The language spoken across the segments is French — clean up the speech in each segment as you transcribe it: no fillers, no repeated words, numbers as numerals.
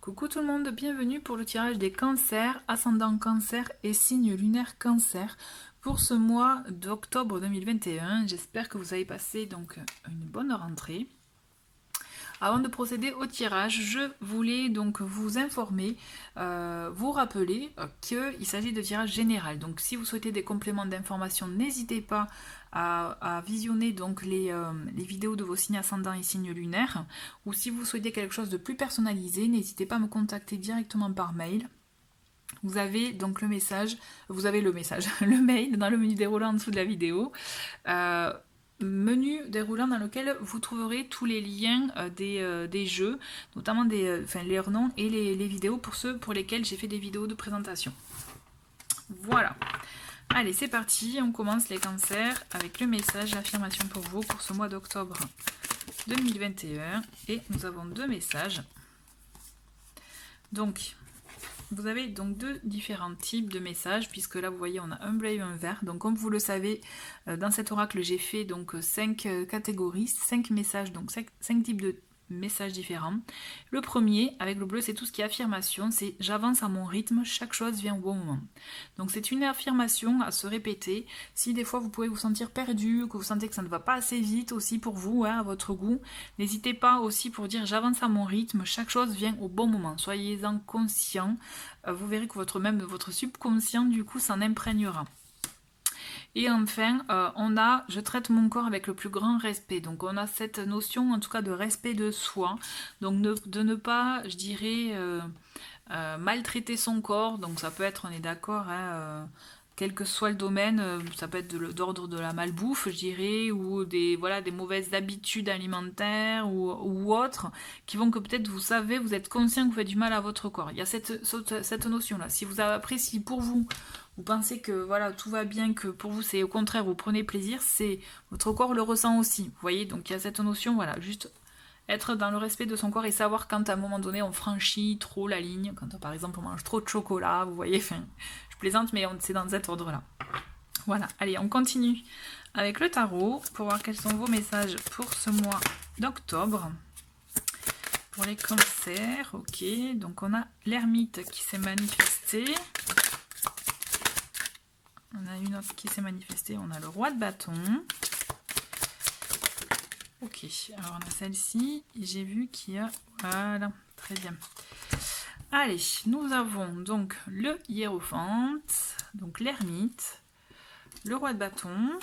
Coucou tout le monde, bienvenue pour le tirage des cancers, ascendant cancer et signe lunaire cancer pour ce mois d'octobre 2021. J'espère que vous avez passé donc une bonne rentrée. Avant de procéder au tirage, je voulais donc vous informer, vous rappeler qu'il s'agit de tirage général. Donc si vous souhaitez des compléments d'information, n'hésitez pas à visionner donc les vidéos de vos signes ascendants et signes lunaires. Ou si vous souhaitez quelque chose de plus personnalisé, n'hésitez pas à me contacter directement par mail. Vous avez donc le message, le mail dans le menu déroulant en dessous de la vidéo. Menu déroulant dans lequel vous trouverez tous les liens des jeux, notamment leurs noms et les vidéos pour ceux pour lesquels j'ai fait des vidéos de présentation. Voilà. Allez, c'est parti, on commence les cancers avec le message, l'affirmation pour vous pour ce mois d'octobre 2021. Et nous avons deux messages. Donc, vous avez donc deux différents types de messages, puisque là vous voyez on a un bleu et un vert. Donc comme vous le savez, dans cet oracle j'ai fait donc 5 catégories, 5 messages, donc 5 types de messages différents. Le premier avec le bleu c'est tout ce qui est affirmation, c'est j'avance à mon rythme, chaque chose vient au bon moment. Donc c'est une affirmation à se répéter. Si des fois vous pouvez vous sentir perdu, que vous sentez que ça ne va pas assez vite aussi pour vous, à votre goût, n'hésitez pas aussi pour dire j'avance à mon rythme, chaque chose vient au bon moment. Soyez-en conscient, vous verrez que votre subconscient du coup s'en imprégnera. Et enfin, on a je traite mon corps avec le plus grand respect. Donc on a cette notion en tout cas de respect de soi. Donc de ne pas, je dirais, maltraiter son corps. Donc ça peut être, on est d'accord, hein, quel que soit le domaine, ça peut être d'ordre de la malbouffe, je dirais, ou des mauvaises habitudes alimentaires ou autres, qui vont que peut-être vous êtes conscient que vous faites du mal à votre corps. Il y a cette notion-là. Si vous appréciez pour vous, vous pensez que voilà tout va bien, que pour vous c'est au contraire, vous prenez plaisir, c'est votre corps le ressent aussi. Vous voyez, donc il y a cette notion, voilà, juste être dans le respect de son corps et savoir quand à un moment donné on franchit trop la ligne, quand par exemple on mange trop de chocolat, vous voyez, enfin, je plaisante mais c'est dans cet ordre-là. Voilà, allez, on continue avec le tarot pour voir quels sont vos messages pour ce mois d'octobre. Pour les cancers, ok, donc on a l'ermite qui s'est manifesté. On a une autre qui s'est manifestée, on a le roi de bâton. Ok, alors on a celle-ci, j'ai vu qu'il y a... Voilà, très bien. Allez, nous avons donc le hiérophante, donc l'ermite, le roi de bâton,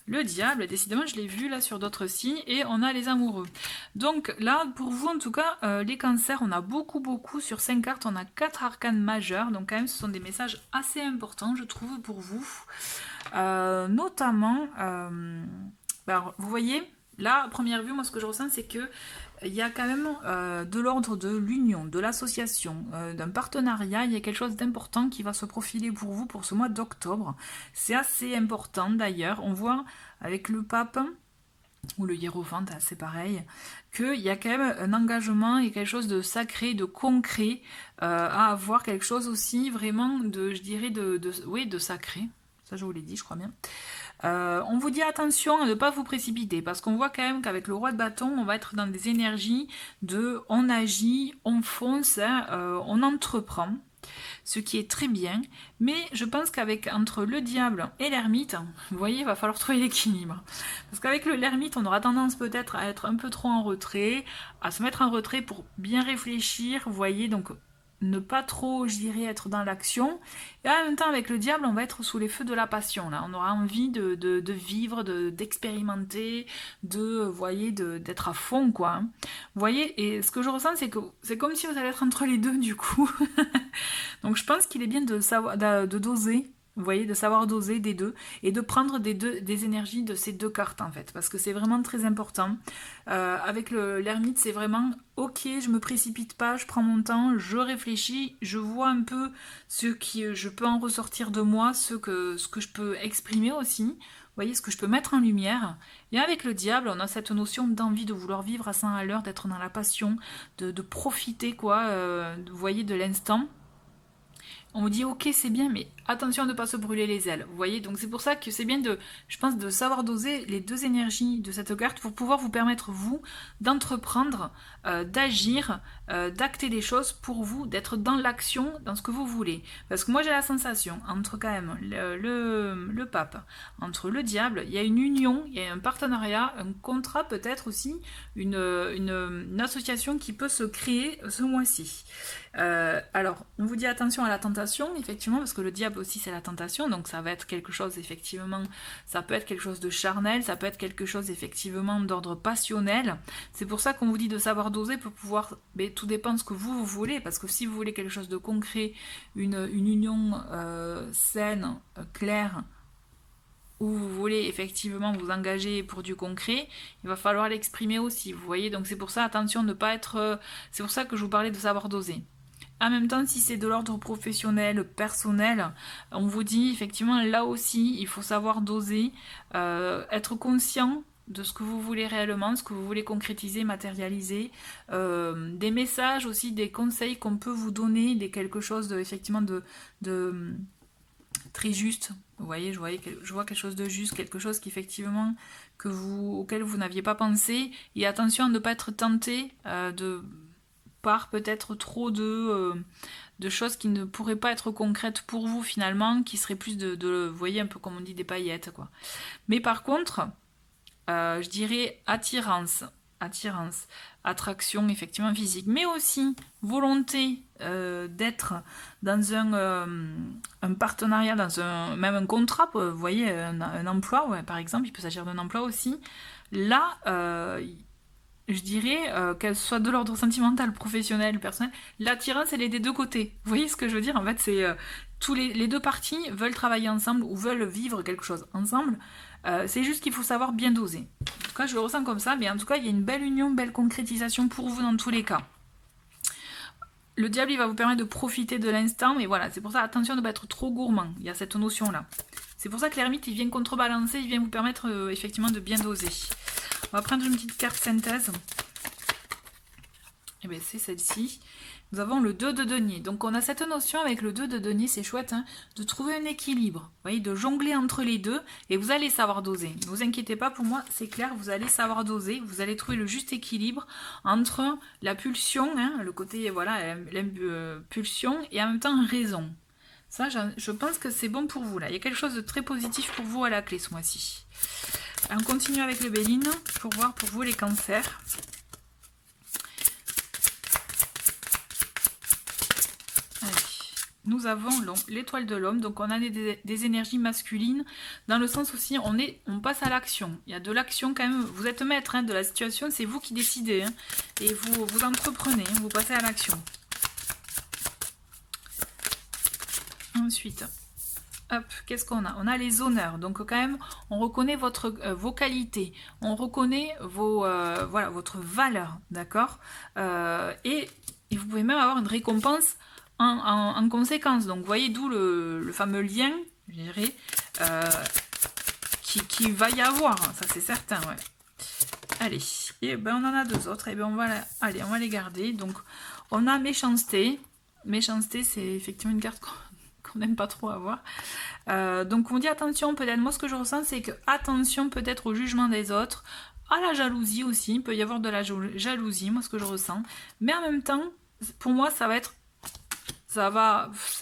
le diable, décidément je l'ai vu là sur d'autres signes, et on a les amoureux. Donc là, pour vous en tout cas, les cancers, on a beaucoup sur 5 cartes, on a 4 arcanes majeures, donc quand même ce sont des messages assez importants je trouve pour vous. Notamment, alors, vous voyez, là à première vue, moi ce que je ressens c'est que il y a quand même de l'ordre de l'union, de l'association, d'un partenariat, il y a quelque chose d'important qui va se profiler pour vous pour ce mois d'octobre. C'est assez important d'ailleurs, on voit avec le pape ou le hiérophante, c'est pareil, qu'il y a quand même un engagement et quelque chose de sacré, de concret, à avoir quelque chose aussi vraiment de, je dirais, de sacré. Ça je vous l'ai dit, je crois bien. On vous dit attention à ne pas vous précipiter, parce qu'on voit quand même qu'avec le roi de bâton, on va être dans des énergies de on agit, on fonce, hein, on entreprend, ce qui est très bien, mais je pense qu'avec entre le diable et l'ermite, vous voyez, il va falloir trouver l'équilibre. Parce qu'avec l'ermite, on aura tendance peut-être à être un peu trop en retrait, à se mettre en retrait pour bien réfléchir, vous voyez, donc ne pas trop, je dirais, être dans l'action. Et en même temps, avec le diable, on va être sous les feux de la passion. Là, on aura envie de vivre, d'expérimenter, vous voyez, d'être à fond, quoi. Hein. Vous voyez, et ce que je ressens, c'est que c'est comme si vous allez être entre les deux, du coup. Donc, je pense qu'il est bien de doser. Vous voyez, de savoir doser des deux et de prendre des énergies de ces deux cartes en fait, parce que c'est vraiment très important. Avec l'ermite, c'est vraiment ok, je me précipite pas, je prends mon temps, je réfléchis, je vois un peu ce qui je peux en ressortir de moi, ce que je peux exprimer aussi. Vous voyez, ce que je peux mettre en lumière. Et avec le diable, on a cette notion d'envie de vouloir vivre à 100 à l'heure, d'être dans la passion, de profiter quoi, vous voyez, de l'instant. on vous dit ok c'est bien, mais attention de ne pas se brûler les ailes. Vous voyez, donc c'est pour ça que c'est bien de, je pense, de savoir doser les deux énergies de cette carte pour pouvoir vous permettre, vous, d'entreprendre, d'agir, d'acter des choses pour vous, d'être dans l'action, dans ce que vous voulez. Parce que moi j'ai la sensation, entre quand même le pape, entre le diable, il y a une union, il y a un partenariat, un contrat peut-être aussi, une association qui peut se créer ce mois-ci. Alors, on vous dit attention à la tentation, effectivement, parce que le diable aussi c'est la tentation, donc ça va être quelque chose, effectivement, ça peut être quelque chose de charnel, ça peut être quelque chose, effectivement, d'ordre passionnel. C'est pour ça qu'on vous dit de savoir doser pour pouvoir, mais tout dépend de ce que vous voulez, parce que si vous voulez quelque chose de concret, une union saine, claire, où vous voulez effectivement vous engager pour du concret, il va falloir l'exprimer aussi, vous voyez, donc c'est pour ça, attention de ne pas être... C'est pour ça que je vous parlais de savoir doser. En même temps, si c'est de l'ordre professionnel, personnel, on vous dit effectivement là aussi, il faut savoir doser, être conscient de ce que vous voulez réellement, ce que vous voulez concrétiser, matérialiser, des messages aussi, des conseils qu'on peut vous donner, quelque chose de, effectivement de très juste. Vous voyez, je vois quelque chose de juste, quelque chose qu'effectivement auquel vous n'aviez pas pensé. Et attention à ne pas être tenté par peut-être trop de choses qui ne pourraient pas être concrètes pour vous finalement, qui seraient plus vous voyez, un peu comme on dit, des paillettes, quoi. Mais par contre, je dirais attirance, attraction effectivement physique, mais aussi volonté d'être dans un partenariat, même un contrat, vous voyez, un emploi, ouais, par exemple, il peut s'agir d'un emploi aussi. Là, je dirais, qu'elle soit de l'ordre sentimental, professionnel, personnel, l'attirance, elle est des deux côtés. Vous voyez ce que je veux dire? En fait, c'est les deux parties veulent travailler ensemble ou veulent vivre quelque chose ensemble. C'est juste qu'il faut savoir bien doser. En tout cas, je le ressens comme ça, mais en tout cas, il y a une belle union, belle concrétisation pour vous dans tous les cas. Le diable, il va vous permettre de profiter de l'instant, mais voilà, c'est pour ça, attention de ne pas être trop gourmand. Il y a cette notion-là. C'est pour ça que l'ermite, il vient contrebalancer, il vient vous permettre effectivement de bien doser. On va prendre une petite carte synthèse. Et bien, c'est celle-ci. Nous avons le 2 de denier. Donc, on a cette notion avec le 2 de denier, c'est chouette, hein, de trouver un équilibre. Vous voyez, de jongler entre les deux. Et vous allez savoir doser. Ne vous inquiétez pas, pour moi, c'est clair, vous allez savoir doser. Vous allez trouver le juste équilibre entre la pulsion, hein, le côté, voilà, pulsion, et en même temps raison. Ça, je pense que c'est bon pour vous, là. Il y a quelque chose de très positif pour vous à la clé, ce mois-ci. On continue avec le Béline pour voir pour vous les cancers. Allez. Nous avons l'étoile de l'homme, donc on a des énergies masculines, dans le sens aussi, on passe à l'action. Il y a de l'action quand même, vous êtes maître, hein, de la situation, c'est vous qui décidez, hein, et vous entreprenez, hein, vous passez à l'action. Ensuite, hop, qu'est-ce qu'on a? On a les honneurs, donc quand même, on reconnaît vos qualités, on reconnaît voilà, votre valeur, d'accord, et vous pouvez même avoir une récompense en conséquence. Donc, vous voyez, d'où le fameux lien, je dirais, qui va y avoir, ça c'est certain, ouais. Allez, et ben on en a deux autres, et ben on va les garder. Donc, on a méchanceté. Méchanceté, c'est effectivement une carte qu'on n'aime pas trop avoir. Donc on dit attention, peut-être, moi ce que je ressens c'est que attention peut-être au jugement des autres, à la jalousie aussi, il peut y avoir de la jalousie, moi ce que je ressens, mais en même temps, pour moi c'est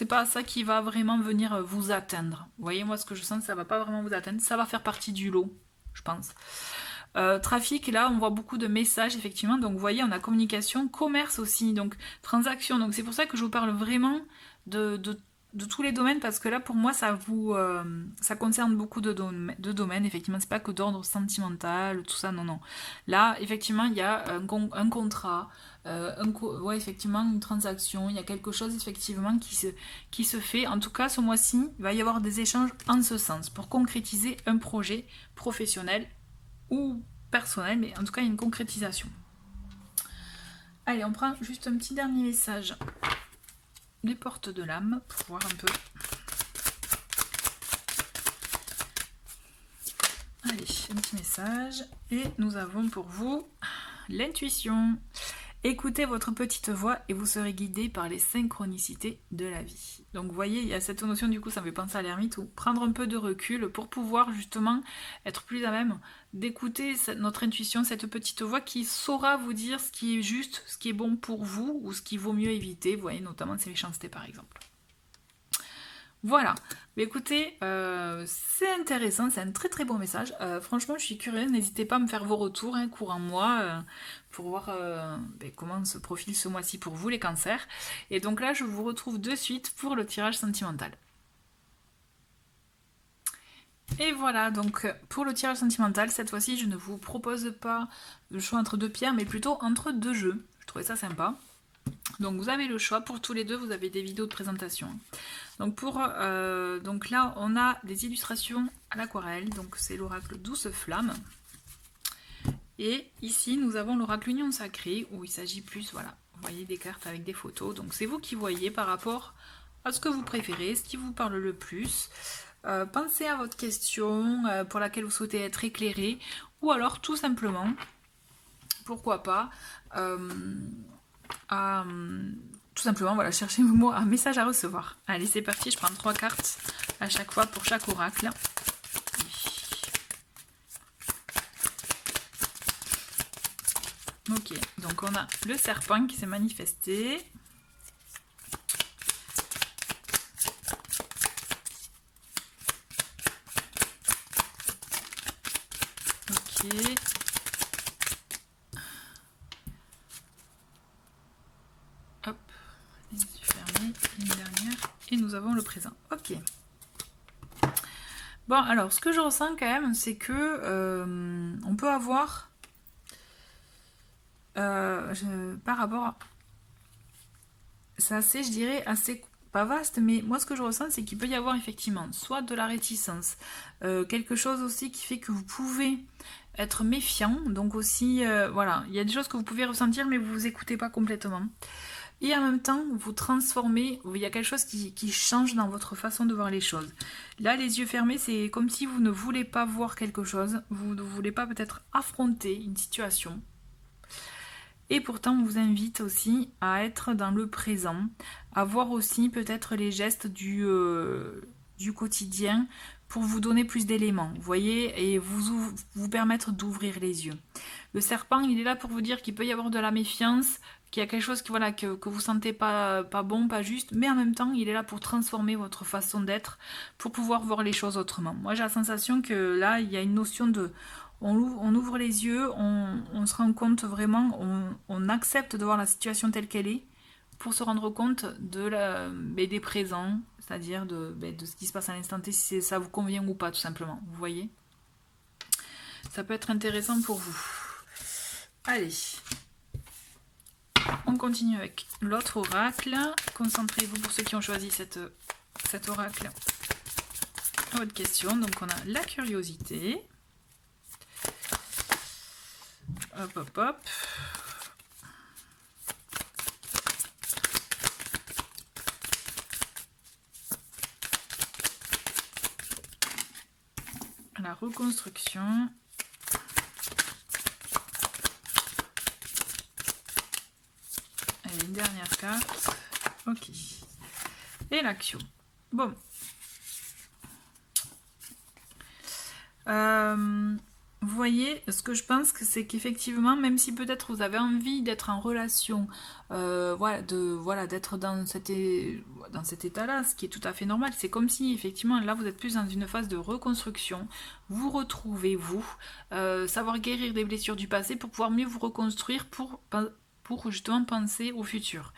pas ça qui va vraiment venir vous atteindre. Vous voyez, moi ce que je sens, ça va pas vraiment vous atteindre, ça va faire partie du lot, je pense. Trafic, là on voit beaucoup de messages effectivement, donc vous voyez on a communication, commerce aussi, donc transaction, donc c'est pour ça que je vous parle vraiment de tous les domaines, parce que là pour moi ça concerne beaucoup de domaines, effectivement c'est pas que d'ordre sentimental, tout ça, non. Là effectivement il y a un contrat, ouais, effectivement une transaction, il y a quelque chose effectivement qui se fait, en tout cas ce mois-ci il va y avoir des échanges en ce sens, pour concrétiser un projet professionnel ou personnel, mais en tout cas il y a une concrétisation. Allez, on prend juste un petit dernier message des portes de l'âme pour voir un peu. Allez, un petit message. Et nous avons pour vous l'intuition. Écoutez votre petite voix et vous serez guidé par les synchronicités de la vie. Donc vous voyez, il y a cette notion, du coup, ça me fait penser à l'ermite, ou prendre un peu de recul pour pouvoir justement être plus à même d'écouter notre intuition, cette petite voix qui saura vous dire ce qui est juste, ce qui est bon pour vous, ou ce qu'il vaut mieux éviter, vous voyez, notamment ces méchancetés par exemple. Voilà, mais écoutez, c'est intéressant, c'est un très très bon message. Franchement, je suis curieuse, n'hésitez pas à me faire vos retours, hein, courant mois, pour voir comment se profile ce mois-ci pour vous les cancers. Et donc là, je vous retrouve de suite pour le tirage sentimental. Et voilà, donc pour le tirage sentimental, cette fois-ci, je ne vous propose pas le choix entre deux pierres, mais plutôt entre deux jeux. Je trouvais ça sympa. Donc vous avez le choix, pour tous les deux, vous avez des vidéos de présentation. Donc, donc là, on a des illustrations à l'aquarelle, donc c'est l'oracle Douce Flamme. Et ici, nous avons l'oracle Union Sacrée, où il s'agit plus, voilà, vous voyez des cartes avec des photos. Donc c'est vous qui voyez par rapport à ce que vous préférez, ce qui vous parle le plus. Pensez à votre question pour laquelle vous souhaitez être éclairé, ou alors tout simplement, pourquoi pas, tout simplement, voilà, cherchez le mot un message à recevoir. Allez, c'est parti, je prends 3 cartes à chaque fois pour chaque oracle. Ok, donc on a le serpent qui s'est manifesté. Ok. Hop, les yeux fermés, une dernière. Et nous avons le présent. Ok. Bon, alors, ce que je ressens quand même, c'est que on peut avoir... par rapport à... C'est assez, je dirais, assez pas vaste, mais moi ce que je ressens, c'est qu'il peut y avoir effectivement soit de la réticence, quelque chose aussi qui fait que vous pouvez être méfiant, donc aussi, voilà, il y a des choses que vous pouvez ressentir, mais vous vous écoutez pas complètement. Et en même temps, vous transformez, il y a quelque chose qui change dans votre façon de voir les choses. Là, les yeux fermés, c'est comme si vous ne voulez pas voir quelque chose, vous ne voulez pas peut-être affronter une situation. Et pourtant, on vous invite aussi à être dans le présent, à voir aussi peut-être les gestes du quotidien pour vous donner plus d'éléments, vous voyez, et vous permettre d'ouvrir les yeux. Le serpent, il est là pour vous dire qu'il peut y avoir de la méfiance, qu'il y a quelque chose que vous sentez pas bon, pas juste, mais en même temps, il est là pour transformer votre façon d'être, pour pouvoir voir les choses autrement. Moi, j'ai la sensation que là, il y a une notion de... On ouvre les yeux, on se rend compte vraiment, on accepte de voir la situation telle qu'elle est pour se rendre compte des présents, c'est-à-dire de ce qui se passe à l'instant T, si ça vous convient ou pas, tout simplement. Vous voyez? Ça peut être intéressant pour vous. Allez, on continue avec l'autre oracle. Concentrez-vous pour ceux qui ont choisi cet oracle. Votre question, donc on a la curiosité. Hop, hop, hop. La reconstruction. Allez, une dernière carte. Ok. Et l'action. Bon. Vous voyez, ce que je pense, c'est qu'effectivement, même si peut-être vous avez envie d'être en relation, d'être dans cet état-là, ce qui est tout à fait normal, c'est comme si effectivement là vous êtes plus dans une phase de reconstruction, vous retrouvez vous, savoir guérir des blessures du passé pour pouvoir mieux vous reconstruire pour justement penser au futur.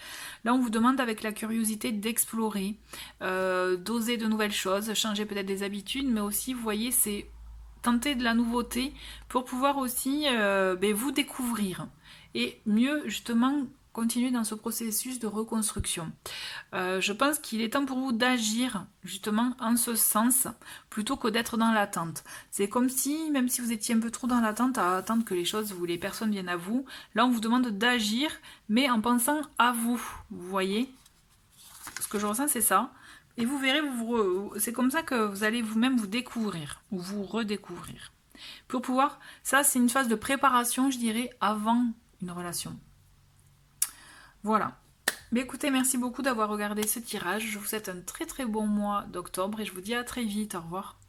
Là, on vous demande avec la curiosité d'explorer, d'oser de nouvelles choses, changer peut-être des habitudes, mais aussi, vous voyez, c'est tenter de la nouveauté pour pouvoir aussi vous découvrir et mieux justement continuer dans ce processus de reconstruction. Je pense qu'il est temps pour vous d'agir justement en ce sens plutôt que d'être dans l'attente. C'est comme si, même si vous étiez un peu trop dans l'attente à attendre que les personnes viennent à vous, là on vous demande d'agir mais en pensant à vous. Vous voyez? Ce que je ressens, c'est ça. Et vous verrez, c'est comme ça que vous allez vous-même vous découvrir, ou vous redécouvrir. Pour pouvoir, ça c'est une phase de préparation, je dirais, avant une relation. Voilà. Mais écoutez, merci beaucoup d'avoir regardé ce tirage. Je vous souhaite un très très bon mois d'octobre et je vous dis à très vite. Au revoir.